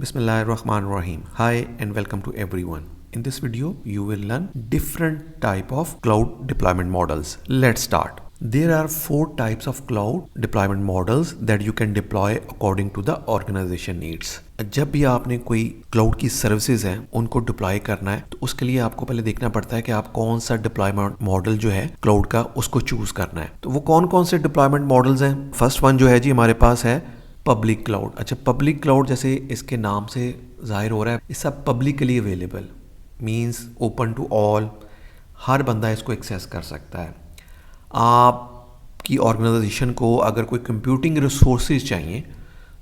Bismillahirrahmanirrahim. Hi and welcome to everyone. In this video, you will learn different type of cloud deployment models. Let's start. There are 4 types of cloud deployment models that you can deploy according to the organization needs. जब भी आपने कोई cloud की services हैं उनको deploy करना है तो उसके लिए आपको पहले देखना पड़ता है कि आप कौन सा डिप्लॉयमेंट मॉडल जो है क्लाउड का उसको चूज करना है। तो वो कौन कौन से डिप्लॉयमेंट मॉडल्स हैं? फर्स्ट वन जो है जी हमारे पास है पब्लिक क्लाउड। अच्छा, पब्लिक क्लाउड जैसे इसके नाम से जाहिर हो रहा है, इसका publicly available means open to all, हर बंदा इसको एक्सेस कर सकता है। आपकी ऑर्गेनाइजेशन को अगर कोई कंप्यूटिंग रिसोर्सेज चाहिए,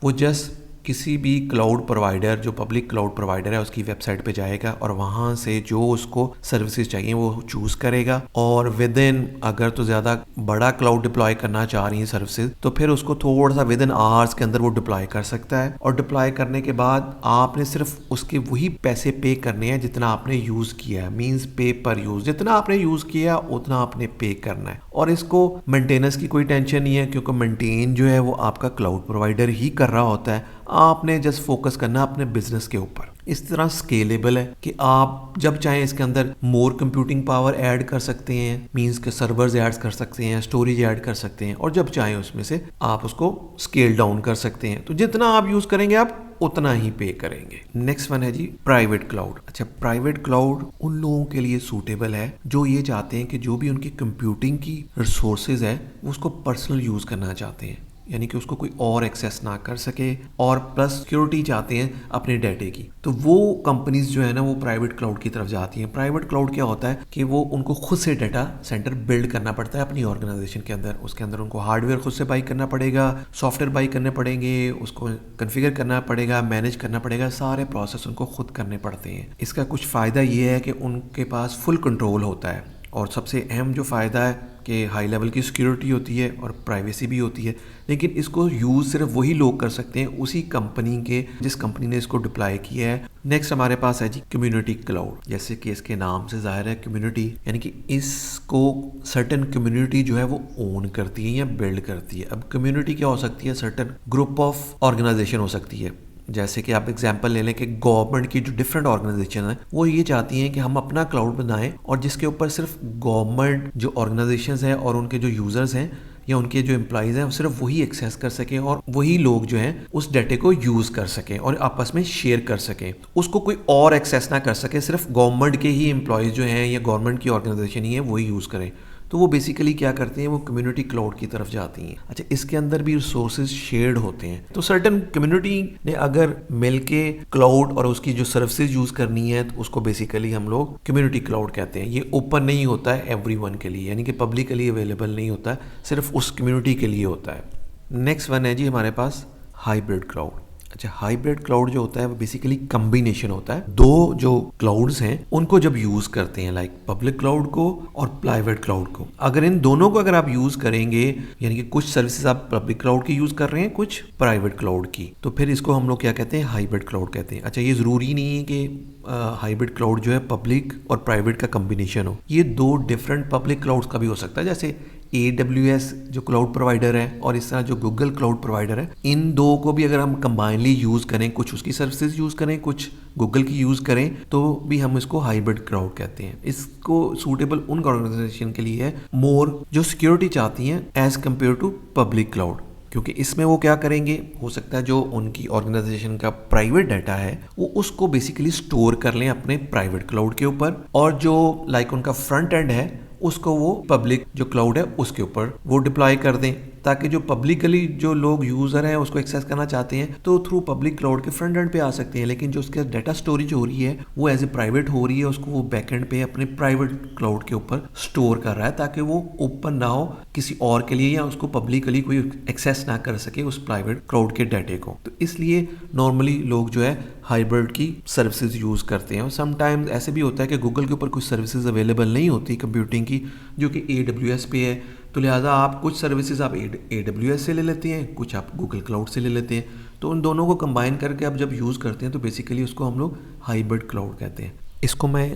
वो जस्ट किसी भी क्लाउड प्रोवाइडर जो पब्लिक क्लाउड प्रोवाइडर है उसकी वेबसाइट पे जाएगा और वहाँ से जो उसको सर्विसेज चाहिए वो चूज़ करेगा। और विद इन अगर तो ज़्यादा बड़ा क्लाउड डिप्लॉय करना चाह रही है सर्विसेज तो फिर उसको थोड़ा सा विद इन आवर्स के अंदर वो डिप्लॉय कर सकता है। और डिप्लॉय करने के बाद आपने सिर्फ उसके वही पैसे पे करने हैं जितना आपने यूज़ किया है, मीन्स पे पर यूज़। जितना आपने यूज़ किया उतना आपने पे करना है। और इसको मेंटेनेंस की कोई टेंशन नहीं है क्योंकि मेंटेन जो है वो आपका क्लाउड प्रोवाइडर ही कर रहा होता है। आपने जस्ट फोकस करना अपने बिजनेस के ऊपर। इस तरह स्केलेबल है कि आप जब चाहें इसके अंदर मोर कंप्यूटिंग पावर ऐड कर सकते हैं, मींस के सर्वर्स ऐड कर सकते हैं, स्टोरेज ऐड कर सकते हैं और जब चाहें उसमें से आप उसको स्केल डाउन कर सकते हैं। तो जितना आप यूज करेंगे आप उतना ही पे करेंगे। नेक्स्ट वन है जी प्राइवेट क्लाउड। अच्छा, प्राइवेट क्लाउड उन लोगों के लिए सूटेबल है जो ये चाहते हैं कि जो भी उनकी कंप्यूटिंग की रिसोर्सेज है वो उसको पर्सनल यूज करना चाहते हैं, यानी कि उसको कोई और एक्सेस ना कर सके, और प्लस सिक्योरिटी चाहते हैं अपने डाटे की। तो वो कंपनीज जो है ना वो प्राइवेट क्लाउड की तरफ जाती हैं। प्राइवेट क्लाउड क्या होता है कि वो उनको खुद से डाटा सेंटर बिल्ड करना पड़ता है अपनी ऑर्गेनाइजेशन के अंदर। उसके अंदर उनको हार्डवेयर खुद से बाई करना पड़ेगा, सॉफ्टवेयर बाई करने पड़ेंगे, उसको कन्फिगर करना पड़ेगा, मैनेज करना पड़ेगा, सारे प्रोसेस उनको खुद करने पड़ते हैं। इसका कुछ फ़ायदा ये है कि उनके पास फुल कंट्रोल होता है और सबसे अहम जो फ़ायदा है कि हाई लेवल की सिक्योरिटी होती है और प्राइवेसी भी होती है। लेकिन इसको यूज़ सिर्फ वही लोग कर सकते हैं उसी कंपनी के जिस कंपनी ने इसको डिप्लॉय किया है। नेक्स्ट हमारे पास है जी कम्युनिटी क्लाउड। जैसे कि इसके नाम से जाहिर है कम्युनिटी, यानी कि इसको सर्टेन कम्युनिटी जो है वो ओन करती है या बिल्ड करती है। अब कम्युनिटी क्या हो सकती है? सर्टेन ग्रुप ऑफ ऑर्गेनाइजेशन हो सकती है। जैसे कि आप एग्जांपल ले लें कि गवर्नमेंट की जो डिफरेंट ऑर्गेनाइजेशन है वो ये चाहती हैं कि हम अपना क्लाउड बनाएं और जिसके ऊपर सिर्फ गवर्नमेंट जो ऑर्गेनाइजेशंस हैं और उनके जो यूज़र्स हैं या उनके जो एम्प्लॉइज हैं सिर्फ वही एक्सेस कर सकें और वही लोग जो हैं उस डाटे को यूज़ कर सकें और आपस में शेयर कर सकें। उसको कोई और एक्सेस ना कर सके, सिर्फ गवर्नमेंट के ही एम्प्लॉइज जो हैं या गवर्नमेंट की ऑर्गेनाइजेशन ही है वही यूज़ करें। तो वो बेसिकली क्या करते हैं, वो कम्युनिटी क्लाउड की तरफ जाती हैं। अच्छा, इसके अंदर भी रिसोर्सेज शेयर्ड होते हैं। तो सर्टेन कम्युनिटी ने अगर मिलके क्लाउड और उसकी जो सर्विसेज यूज करनी है तो उसको बेसिकली हम लोग कम्युनिटी क्लाउड कहते हैं। ये ओपन नहीं होता है एवरीवन के लिए, यानी कि पब्लिकली अवेलेबल नहीं होता है, सिर्फ उस कम्युनिटी के लिए होता है। नेक्स्ट वन है जी हमारे पास हाइब्रिड क्लाउड। अच्छा, हाइब्रिड क्लाउड जो होता है वो बेसिकली कम्बिनेशन होता है। दो जो क्लाउड्स हैं उनको जब यूज करते हैं, लाइक पब्लिक क्लाउड को और प्राइवेट क्लाउड को, अगर इन दोनों को अगर आप यूज करेंगे, यानी कि कुछ सर्विसेज आप पब्लिक क्लाउड की यूज कर रहे हैं, कुछ प्राइवेट क्लाउड की, तो फिर इसको हम लोग क्या कहते हैं? हाइब्रिड क्लाउड कहते हैं। अच्छा, ये जरूरी नहीं है कि हाइब्रिड क्लाउड जो है पब्लिक और प्राइवेट का कम्बिनेशन हो। ये दो डिफरेंट पब्लिक क्लाउड्स का भी हो सकता है, जैसे AWS जो क्लाउड प्रोवाइडर है और इस तरह जो गूगल क्लाउड प्रोवाइडर है, इन दो को भी अगर हम कंबाइनली यूज़ करें, कुछ उसकी सर्विसेज यूज़ करें, कुछ गूगल की यूज़ करें, तो भी हम इसको हाइब्रिड क्लाउड कहते हैं। इसको सूटेबल उन ऑर्गेनाइजेशन के लिए है मोर जो सिक्योरिटी चाहती हैं as compare to public cloud, क्योंकि इसमें वो क्या करेंगे, हो सकता है जो उनकी ऑर्गेनाइजेशन का प्राइवेट डाटा है वो उसको बेसिकली स्टोर कर लें अपने प्राइवेट क्लाउड के ऊपर, और जो लाइक उनका फ्रंट एंड है उसको वो पब्लिक जो क्लाउड है उसके ऊपर वो डिप्लॉय कर दें, ताकि जो पब्लिकली जो लोग यूज़र हैं उसको एक्सेस करना चाहते हैं तो थ्रू पब्लिक क्लाउड के फ्रंट एंड पे आ सकते हैं। लेकिन जो उसका डाटा स्टोरेज हो रही है वो एज ए प्राइवेट हो रही है, उसको वो बैक एंड पे अपने प्राइवेट क्लाउड के ऊपर स्टोर कर रहा है ताकि वो ओपन ना हो किसी और के लिए या उसको पब्लिकली कोई एक्सेस ना कर सके उस प्राइवेट क्लाउड के डाटे को। तो इसलिए नॉर्मली लोग जो है हाइब्रिड की सर्विसेज यूज़ करते हैं। और समटाइम्स ऐसे भी होता है कि गूगल के ऊपर कुछ सर्विसेज अवेलेबल नहीं होती कंप्यूटिंग की जो कि AWS पे है, तो लिहाजा आप कुछ सर्विसेज आप AWS से ले लेते हैं, कुछ आप गूगल क्लाउड से ले लेते हैं। तो उन दोनों को कंबाइन करके आप जब यूज़ करते हैं तो बेसिकली उसको हम लोग हाइब्रिड क्लाउड कहते हैं। इसको मैं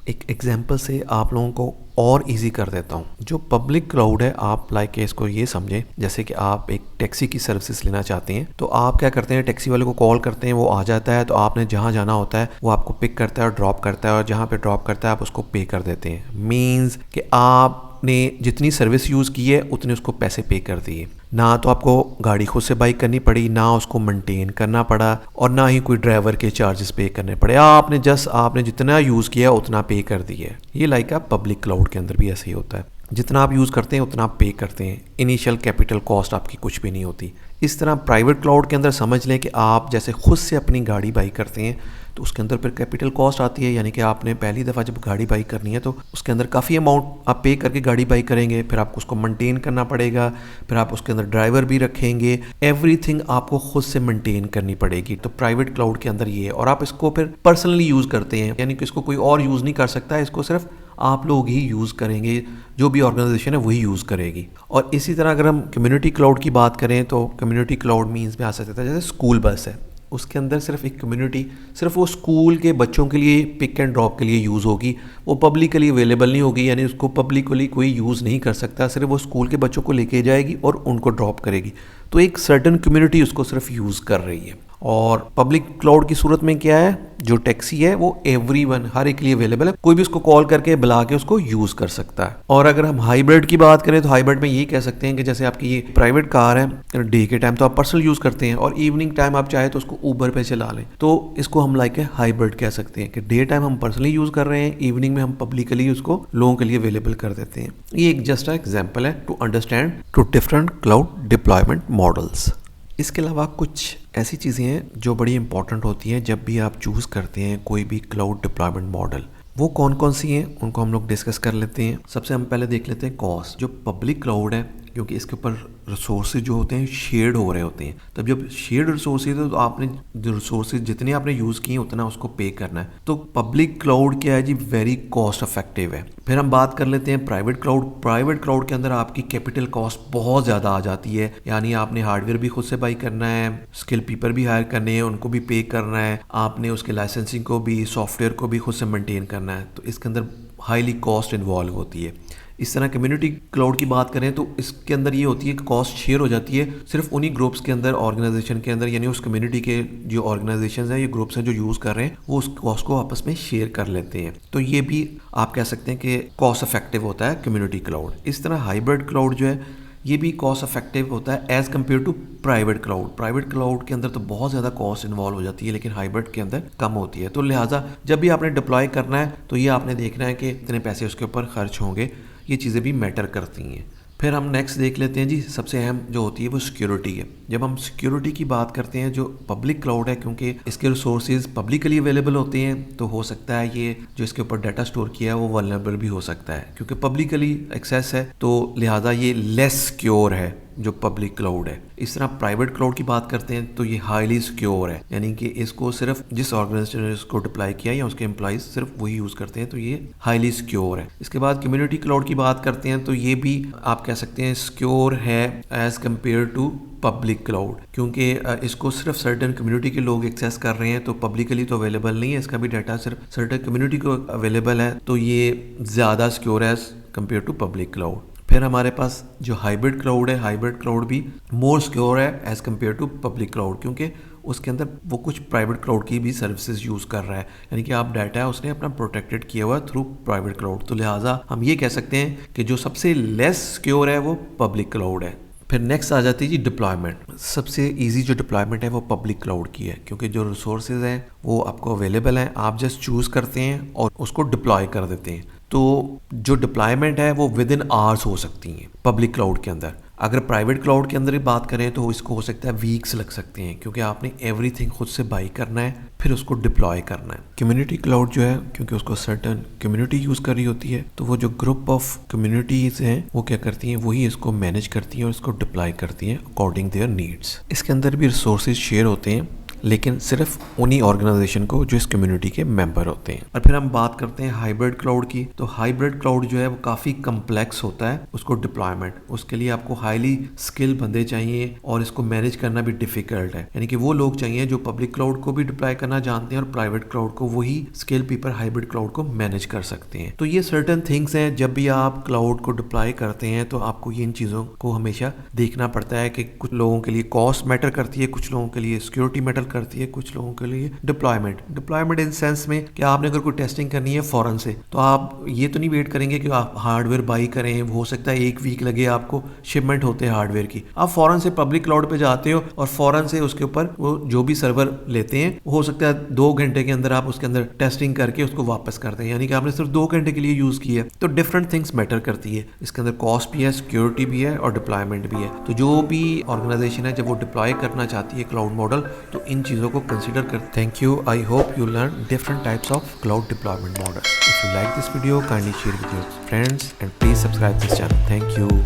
एक एग्जांपल से आप लोगों को और इजी कर देता हूँ। जो पब्लिक क्लाउड है, आप लाइक इसको ये समझें जैसे कि आप एक टैक्सी की सर्विसेज लेना चाहते हैं, तो आप क्या करते हैं, टैक्सी वाले को कॉल करते हैं, वो आ जाता है, तो आपने जहाँ जाना होता है वो आपको पिक करता है और ड्रॉप करता है, और जहाँ पे ड्रॉप करता है आप उसको पे कर देते हैं। मीन्स कि आपने जितनी सर्विस यूज़ की है उतने उसको पैसे पे कर दिए। ना तो आपको गाड़ी खुद से बाई करनी पड़ी, ना उसको मेंटेन करना पड़ा, और ना ही कोई ड्राइवर के चार्जेस पे करने पड़े। आपने जितना यूज़ किया उतना पे कर दिया। ये लाइक आप पब्लिक क्लाउड के अंदर भी ऐसे ही होता है, जितना आप यूज़ करते हैं उतना आप पे करते हैं। इनिशियल कैपिटल कॉस्ट आपकी कुछ भी नहीं होती। इस तरह प्राइवेट क्लाउड के अंदर समझ लें कि आप जैसे खुद से अपनी गाड़ी बाई करते हैं, तो उसके अंदर फिर कैपिटल कॉस्ट आती है, यानी कि आपने पहली दफ़ा जब गाड़ी बाई करनी है तो उसके अंदर काफ़ी अमाउंट आप पे करके गाड़ी बाई करेंगे, फिर आपको उसको मेंटेन करना पड़ेगा, फिर आप उसके अंदर ड्राइवर भी रखेंगे, एवरीथिंग आपको खुद से मेंटेन करनी पड़ेगी। तो प्राइवेट क्लाउड के अंदर ये है, और आप इसको फिर पर्सनली यूज़ करते हैं, यानी कि इसको कोई और यूज़ नहीं कर सकता है, इसको सिर्फ आप लोग ही यूज़ करेंगे, जो भी ऑर्गेनाइजेशन है वही यूज़ करेगी। और इसी तरह अगर हम कम्युनिटी क्लाउड की बात करें तो कम्युनिटी क्लाउड मीन्स में आ सकता है जैसे स्कूल बस है, उसके अंदर सिर्फ एक कम्युनिटी सिर्फ वो स्कूल के बच्चों के लिए पिक एंड ड्रॉप के लिए यूज़ होगी, वो पब्लिकली अवेलेबल नहीं होगी, यानी उसको पब्लिकली कोई यूज़ नहीं कर सकता, सिर्फ वो स्कूल के बच्चों को लेके जाएगी और उनको ड्रॉप करेगी। तो एक सर्टन कम्युनिटी उसको सिर्फ यूज़ कर रही है। और पब्लिक क्लाउड की सूरत में क्या है, जो टैक्सी है वो एवरीवन, हर एक के लिए अवेलेबल है, कोई भी उसको कॉल करके बुला के उसको यूज़ कर सकता है। और अगर हम हाइब्रिड की बात करें तो हाइब्रिड में ये कह सकते हैं कि जैसे आपकी ये प्राइवेट कार है, डे के टाइम तो आप पर्सनल यूज़ करते हैं, और इवनिंग टाइम आप चाहे तो उसको ऊबर पे चला लें, तो इसको हम लाइक है हाइब्रिड कह सकते हैं कि डे टाइम हम पर्सनली यूज़ कर रहे हैं, इवनिंग में हम पब्लिकली उसको लोगों के लिए अवेलेबल कर देते हैं। ये एक जस्ट एग्जाम्पल है to understand two different cloud deployment models. इसके अलावा कुछ ऐसी चीज़ें हैं जो बड़ी इंपॉर्टेंट होती हैं जब भी आप चूज़ करते हैं कोई भी क्लाउड डिप्लॉयमेंट मॉडल। वो कौन कौन सी हैं उनको हम लोग डिस्कस कर लेते हैं। सबसे हम पहले देख लेते हैं कॉस्ट। जो पब्लिक क्लाउड है, क्योंकि इसके ऊपर रिसोर्सेज जो होते हैं शेयर्ड हो रहे होते हैं, तब जब शेयर्ड रिसोर्सेज है तो आपने जो रिसोर्सेज जितने आपने यूज़ किए उतना उसको पे करना है। तो पब्लिक क्लाउड क्या है जी, वेरी कॉस्ट इफेक्टिव है। फिर हम बात कर लेते हैं प्राइवेट क्लाउड। प्राइवेट क्लाउड के अंदर आपकी कैपिटल कॉस्ट बहुत ज़्यादा आ जाती है, यानी आपने हार्डवेयर भी खुद से बाई करना है, स्किल पीपल भी हायर करने हैं, उनको भी पे करना है, आपने उसके लाइसेंसिंग को भी, सॉफ्टवेयर को भी खुद से मेंटेन करना है, तो इसके अंदर हाईली कॉस्ट इन्वॉल्व होती है। इस तरह कम्युनिटी क्लाउड की बात करें तो इसके अंदर ये होती है कि कॉस्ट शेयर हो जाती है सिर्फ उन्हीं ग्रुप्स के अंदर, ऑर्गेनाइजेशन के अंदर, यानी उस कम्युनिटी के जो ऑर्गेनाइजेशन हैं, ये ग्रुप्स हैं जो यूज़ कर रहे हैं, वो उस कॉस्ट को आपस में शेयर कर लेते हैं। तो ये भी आप कह सकते हैं कि कॉस्ट इफेक्टिव होता है कम्युनिटी क्लाउड। इस तरह हाइब्रिड क्लाउड जो है ये भी कॉस्ट इफेक्टिव होता है as compare to private cloud. Private cloud के अंदर तो बहुत ज़्यादा कॉस्ट इन्वॉल्व हो जाती है, लेकिन हाइब्रिड के अंदर कम होती है। तो लिहाजा जब भी आपने डिप्लॉय करना है तो ये आपने देखना है कि इतने पैसे उसके ऊपर खर्च होंगे, ये चीज़ें भी मैटर करती हैं। फिर हम नेक्स्ट देख लेते हैं जी, सबसे अहम जो होती है वो सिक्योरिटी है। जब हम सिक्योरिटी की बात करते हैं, जो पब्लिक क्लाउड है, क्योंकि इसके रिसोर्सेज पब्लिकली अवेलेबल होते हैं, तो हो सकता है ये जो इसके ऊपर डाटा स्टोर किया है वो वल्नरेबल भी हो सकता है, क्योंकि पब्लिकली एक्सेस है, तो लिहाजा ये लेस सिक्योर है जो पब्लिक क्लाउड है। इस तरह प्राइवेट क्लाउड की बात करते हैं तो ये हाईली सिक्योर है, यानी कि इसको सिर्फ जिस ऑर्गेनाइजेशन ने इसको डिप्लॉय किया या उसके एम्प्लॉइज सिर्फ वही यूज़ करते हैं, तो ये हाईली सिक्योर है। इसके बाद कम्युनिटी क्लाउड की बात करते हैं तो ये भी आप कह सकते हैं सिक्योर है as compare to public cloud, क्योंकि इसको सिर्फ सर्टेन कम्युनिटी के लोग एक्सेस कर रहे हैं, तो पब्लिकली तो अवेलेबल नहीं है, इसका भी डाटा सिर्फ सर्टेन कम्युनिटी को अवेलेबल है, तो ये ज़्यादा सिक्योर है as compare to public cloud. फिर हमारे पास जो हाइब्रिड क्लाउड है, हाइब्रिड क्लाउड भी मोर सिक्योर है as compare to public cloud, क्योंकि उसके अंदर वो कुछ प्राइवेट क्लाउड की भी सर्विसेज यूज़ कर रहा है, यानी कि आप डाटा है उसने अपना प्रोटेक्टेड किया हुआ थ्रू प्राइवेट क्लाउड। तो लिहाजा हम ये कह सकते हैं कि जो सबसे लेस सिक्योर है वो पब्लिक क्लाउड है। फिर नेक्स्ट आ जाती है जी डिप्लॉयमेंट। सबसे इजी जो डिप्लॉयमेंट है वो पब्लिक क्लाउड की है, क्योंकि जो रिसोर्सेज हैं वो आपको अवेलेबल हैं, आप जस्ट चूज़ करते हैं और उसको डिप्लॉय कर देते हैं। तो जो डिप्लॉयमेंट है वो विद इन आवर्स हो सकती हैं पब्लिक क्लाउड के अंदर। अगर प्राइवेट क्लाउड के अंदर ही बात करें तो इसको हो सकता है वीक्स लग सकते हैं, क्योंकि आपने एवरीथिंग खुद से बाई करना है, फिर उसको डिप्लॉय करना है। कम्युनिटी क्लाउड जो है, क्योंकि उसको सर्टेन कम्युनिटी यूज़ कर रही होती है, तो वो जो ग्रुप ऑफ कम्युनिटीज़ हैं वो क्या करती हैं, वही इसको मैनेज करती हैं और इसको डिप्लॉय करती हैं अकॉर्डिंग देयर नीड्स। इसके अंदर भी रिसोर्सेज शेयर होते हैं, लेकिन सिर्फ उन्हीं ऑर्गेनाइजेशन को जो इस कम्युनिटी के मेंबर होते हैं। और फिर हम बात करते हैं हाइब्रिड क्लाउड की। तो हाइब्रिड क्लाउड जो है वो काफ़ी कम्प्लेक्स होता है उसको डिप्लॉयमेंट, उसके लिए आपको हाईली स्किल बंदे चाहिए और इसको मैनेज करना भी डिफिकल्ट है। यानी कि वो लोग चाहिए जो पब्लिक क्लाउड को भी डिप्लॉय करना जानते हैं और प्राइवेट क्लाउड को, वही स्किल पीपल हाइब्रिड क्लाउड को मैनेज कर सकते हैं। तो ये सर्टेन थिंग्स हैं, जब भी आप क्लाउड को डिप्लॉय करते हैं तो आपको इन चीज़ों को हमेशा देखना पड़ता है कि कुछ लोगों के लिए कॉस्ट मैटर करती है, कुछ लोगों के लिए सिक्योरिटी मैटर करती है, कुछ लोगों के लिए डिप्लॉयमेंट इन सेंस में कि आपने अगर कोई टेस्टिंग करनी है फौरन से, तो आप ये तो नहीं वेट करेंगे कि आप हार्डवेयर बाई करें, हो सकता है 1 वीक लगे आपको, शिपमेंट होते हैं हार्डवेयर की, आप फौरन से पब्लिक क्लाउड पे जाते हो और फौरन से उसके ऊपर वो जो भी सर्वर लेते हैं, हो सकता है 2 घंटे के अंदर आप उसके अंदर टेस्टिंग करके उसको वापस करते हैं, यानी कि आपने सिर्फ 2 घंटे के लिए यूज किया। तो डिफरेंट थिंग्स मैटर करती है, इसके अंदर कॉस्ट भी है, सिक्योरिटी भी है और डिप्लॉयमेंट भी है। तो जो भी ऑर्गेनाइजेशन है जब वो डिप्लॉय करना चाहती है क्लाउड मॉडल, तो इन चीज़ों को कंसिडर कर। Thank you, I hope you learn different types of cloud deployment model. If you like this video, kindly share with your friends and please subscribe this channel. Thank you.